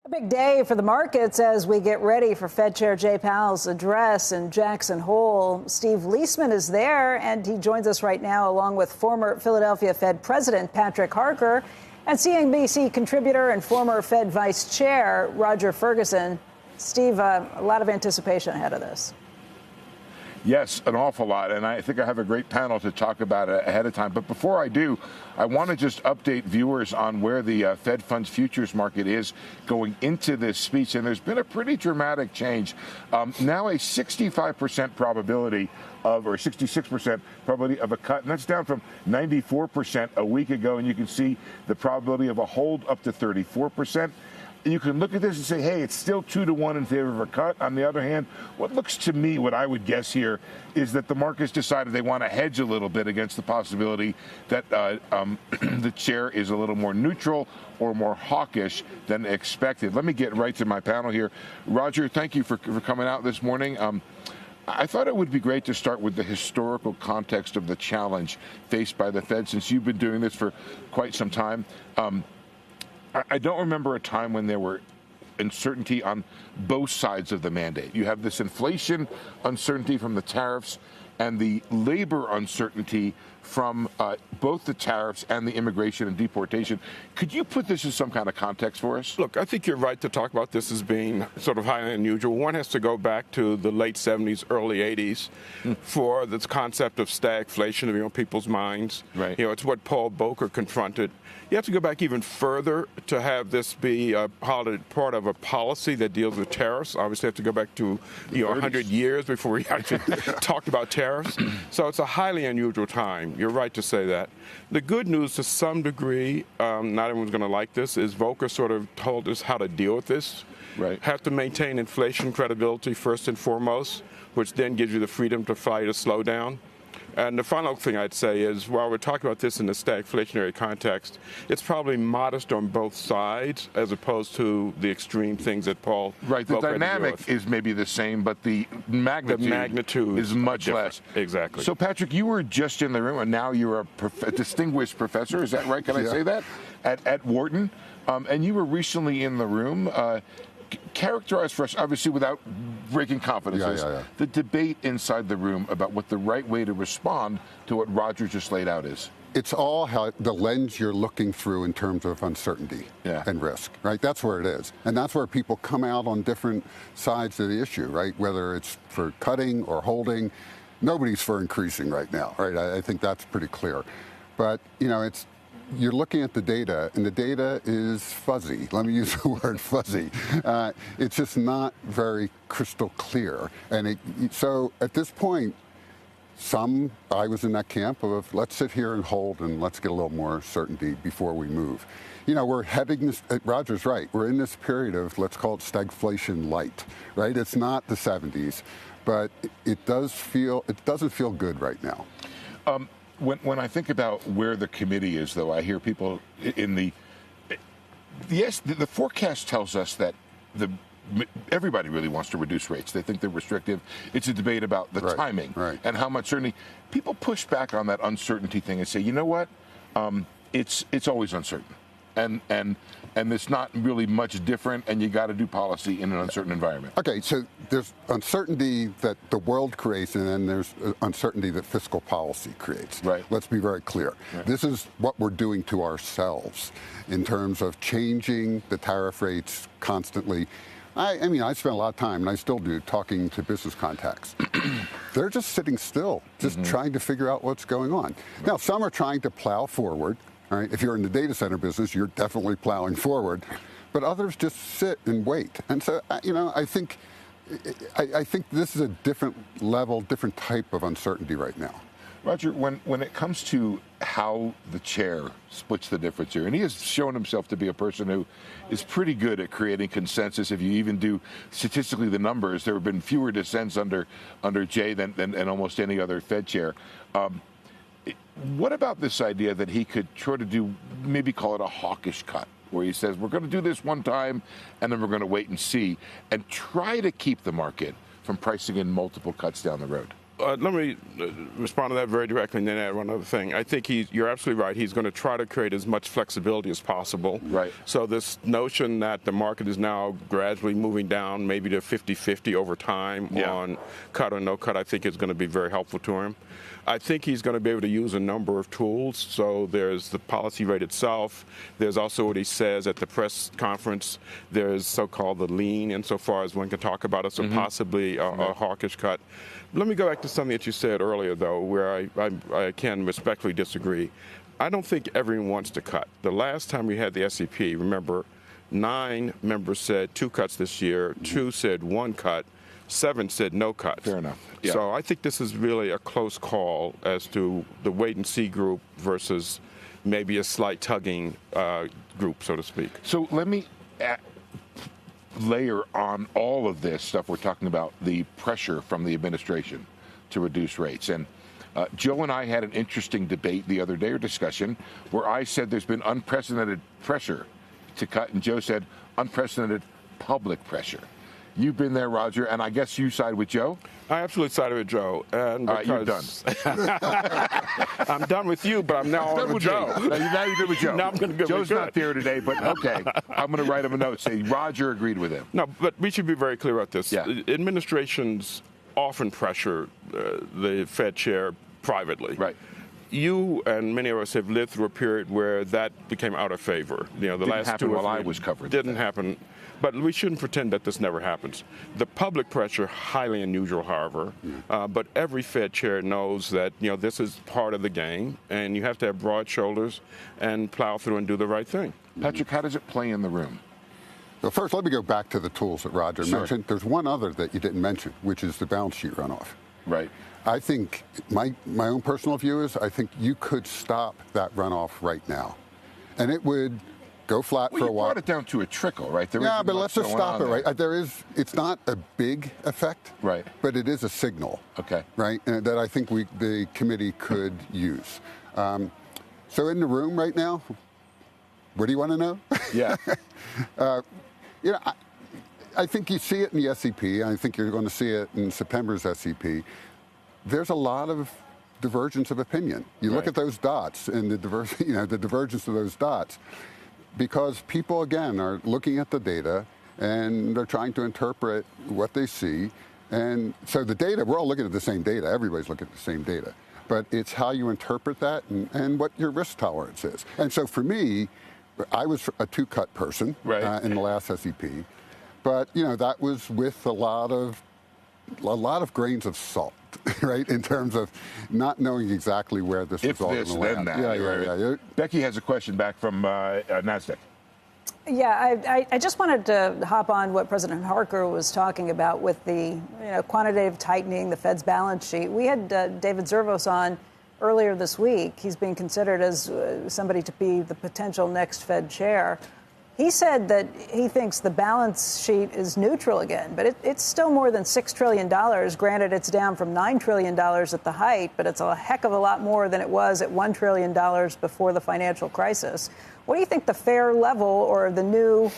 A big day for the markets as we get ready for Fed Chair Jay Powell's address in Jackson Hole. Steve Liesman is there, and he joins us right now along with former Philadelphia Fed President Patrick Harker and CNBC contributor and former Fed Vice Chair Roger Ferguson. Steve, a lot of anticipation ahead of this. Yes, an awful lot, and I think I have a great panel to talk about it ahead of time. But before I do, I want to just update viewers on where the Fed funds futures market is going into this speech, and there's been a pretty dramatic change. Now a 65% probability of, or 66% probability of a cut, and that's down from 94% a week ago, and you can see the probability of a hold up to 34%. You can look at this and say, hey, it's still 2-1 in favor of a cut. On the other hand, what looks to me, what I would guess here, is that the market's decided they want to hedge a little bit against the possibility that the chair is a little more neutral or more hawkish than expected. Let me get right to my panel here. Roger, thank you for coming out this morning. I thought it would be great to start with the historical context of the challenge faced by the Fed, since you've been doing this for quite some time. I don't remember a time when there were uncertainty on both sides of the mandate. You have this inflation uncertainty from the tariffs and the labor uncertainty from both the tariffs and the immigration and deportation. Could you put this in some kind of context for us? Look, I think you're right to talk about this as being sort of highly unusual. One has to go back to the late 70s, early 80s for this concept of stagflation to be on people's minds. Right. It's what Paul Volcker confronted. You have to go back even further to have this be part of a policy that deals with tariffs. Obviously, you have to go back to 100 years before we actually talked about tariffs. So it's a highly unusual time. You're right to say that. The good news, to some degree, not everyone's going to like this, is Volcker sort of told us how to deal with this. Right. Have to maintain inflation credibility first and foremost, which then gives you the freedom to fight a slowdown. And the final thing I'd say is, while we're talking about this in the stagflationary context, it's probably modest on both sides as opposed to the extreme things that Paul Right. The dynamic is maybe the same, but the magnitude is much less. Exactly. So, Patrick, you were just in the room, and now you're a distinguished professor. Is that right? Can I say that? At Wharton. And you were recently in the room. Characterize for us, obviously without breaking confidences, the debate inside the room about what the right way to respond to what Roger just laid out is. It's all how the lens you're looking through in terms of uncertainty and risk, right? That's where it is. And that's where people come out on different sides of the issue, right? Whether it's for cutting or holding, nobody's for increasing right now, right? I think that's pretty clear. But, you're looking at the data, and the data is fuzzy. Let me use the word fuzzy. It's just not very crystal clear. And so at this point, I was in that camp of let's sit here and hold and let's get a little more certainty before we move. We're heading this, Roger's right, we're in this period of, let's call it stagflation light, right? It's not the 70s, but it doesn't feel good right now. When I think about where the committee is, though, I hear people in the forecast tells us that everybody really wants to reduce rates. They think they're restrictive. It's a debate about the timing and how much certainty. People push back on that uncertainty thing and say, you know what, it's always uncertain. And it's not really much different, and you got to do policy in an uncertain environment. Okay, so there's uncertainty that the world creates, and then there's uncertainty that fiscal policy creates. Right. Let's be very clear. Right. This is what we're doing to ourselves in terms of changing the tariff rates constantly. I spent a lot of time, and I still do, talking to business contacts. They're just sitting still, just trying to figure out what's going on. Now, some are trying to plow forward. All right, if you're in the data center business, you're definitely plowing forward, but others just sit and wait. And so, I think this is a different level, different type of uncertainty right now. Roger, when it comes to how the chair splits the difference here, and he has shown himself to be a person who is pretty good at creating consensus. If you even do statistically the numbers, there have been fewer dissents under Jay than almost any other Fed chair. What about this idea that he could try to do, maybe call it a hawkish cut, where he says, we're going to do this one time, and then we're going to wait and see, and try to keep the market from pricing in multiple cuts down the road? let me respond to that very directly and then add one other thing. I think you're absolutely right. He's going to try to create as much flexibility as possible. Right. So this notion that the market is now gradually moving down maybe to 50-50 over time on cut or no cut, I think is going to be very helpful to him. I think he's going to be able to use a number of tools. So there's the policy rate itself. There's also what he says at the press conference. There's so-called the lean insofar as one can talk about it, so possibly a hawkish cut. Let me go back to something that you said earlier, though, where I can respectfully disagree. I don't think everyone wants to cut. The last time we had the SEP, remember, 9 members said 2 cuts this year, 2 said 1 cut, 7 said no cut. Fair enough. Yeah. So I think this is really a close call as to the wait-and-see group versus maybe a slight tugging group, so to speak. So let me layer on all of this stuff we're talking about, the pressure from the administration to reduce rates. And Joe and I had an interesting debate the other day, or discussion, where I said there's been unprecedented pressure to cut, and Joe said unprecedented public pressure. You've been there, Roger, and I guess you side with Joe? I absolutely sided with Joe. And all right, you're done. I'm done with you, but I'm now on with Joe. Now you're good with Joe. Now I'm going to go Joe's not there today, but okay. I'm going to write him a note saying Roger agreed with him. No, but we should be very clear about this. Yeah. Administrations often pressure the Fed chair privately. Right. You and many of us have lived through a period where that became out of favor. You know, the didn't last happen 2 or while 3 I was covering. Didn't happen. But we shouldn't pretend that this never happens. The public pressure, highly unusual, however. But every Fed chair knows that this is part of the game, and you have to have broad shoulders and plow through and do the right thing. Patrick, how does it play in the room? So first, let me go back to the tools that Roger mentioned. There's one other that you didn't mention, which is the balance sheet runoff. Right. I think my own personal view is I think you could stop that runoff right now, and it would go flat for a while. You brought it down to a trickle, right? Yeah, but let's just stop it, right? It's not a big effect, right? But it is a signal, okay, right? And that I think the committee could use. So in the room right now, what do you want to know? Yeah. I think you see it in the SEP. I think you're going to see it in September's SEP. There's a lot of divergence of opinion. You look at those dots and the divergence of those dots, because people, again, are looking at the data and they're trying to interpret what they see. And so the data, we're all looking at the same data. Everybody's looking at the same data. But it's how you interpret that and what your risk tolerance is. And so for me, I was a 2-cut person in the last SEP. But, that was with a lot of grains of salt, right, in terms of not knowing exactly where this was all going to land. Then that. Yeah. Becky has a question back from NASDAQ. Yeah, I just wanted to hop on what President Harker was talking about with the quantitative tightening, the Fed's balance sheet. We had David Zervos on earlier this week. He's being considered as somebody to be the potential next Fed chair. He said that he thinks the balance sheet is neutral again, but it's still more than $6 trillion. Granted, it's down from $9 trillion at the height, but it's a heck of a lot more than it was at $1 trillion before the financial crisis. What do you think the fair level or the new,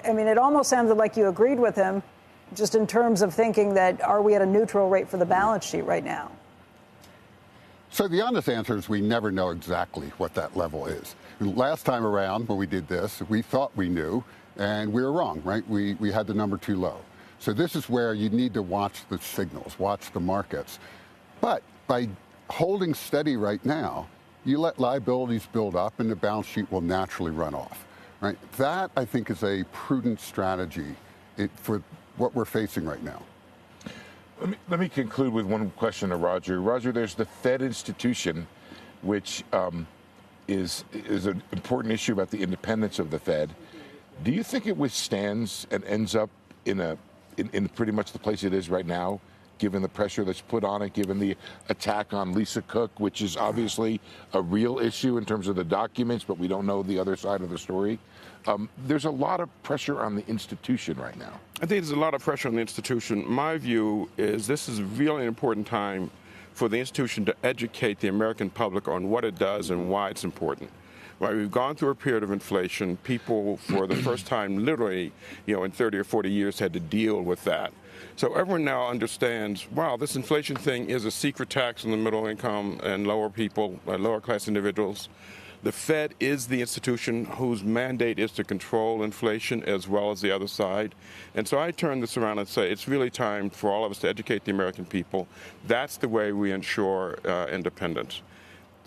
I mean, it almost sounded like you agreed with him just in terms of thinking that are we at a neutral rate for the balance sheet right now? So the honest answer is we never know exactly what that level is. Last time around when we did this, we thought we knew, and we were wrong, right? We had the number too low. So this is where you need to watch the signals, watch the markets. But by holding steady right now, you let liabilities build up and the balance sheet will naturally run off, right? That, I think, is a prudent strategy for what we're facing right now. Let me conclude with one question to Roger. Roger, there's the Fed institution, which is an important issue about the independence of the Fed. Do you think it withstands and ends up in pretty much the place it is right now, given the pressure that's put on it, given the attack on Lisa Cook, which is obviously a real issue in terms of the documents, but we don't know the other side of the story? There's a lot of pressure on the institution right now. I think there's a lot of pressure on the institution. My view is this is really an important time for the institution to educate the American public on what it does and why it's important. Right, we've gone through a period of inflation. People, for the first time, literally, in 30 or 40 years, had to deal with that. So everyone now understands, wow, this inflation thing is a secret tax on the middle income and lower people, lower class individuals. The Fed is the institution whose mandate is to control inflation as well as the other side. And so I turn this around and say it's really time for all of us to educate the American people. That's the way we ensure independence.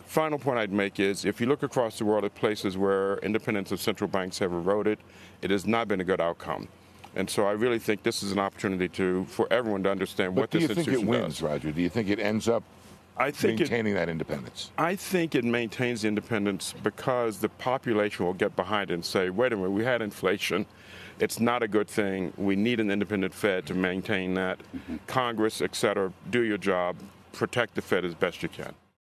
Final point I'd make is, if you look across the world at places where independence of central banks have eroded, it has not been a good outcome. And so I really think this is an opportunity for everyone to understand what this institution does. Do you think it wins, Roger? Do you think it ends up maintaining that independence? I think it maintains the independence because the population will get behind it and say, wait a minute, we had inflation. It's not a good thing. We need an independent Fed to maintain that. Congress, et cetera, do your job. Protect the Fed as best you can.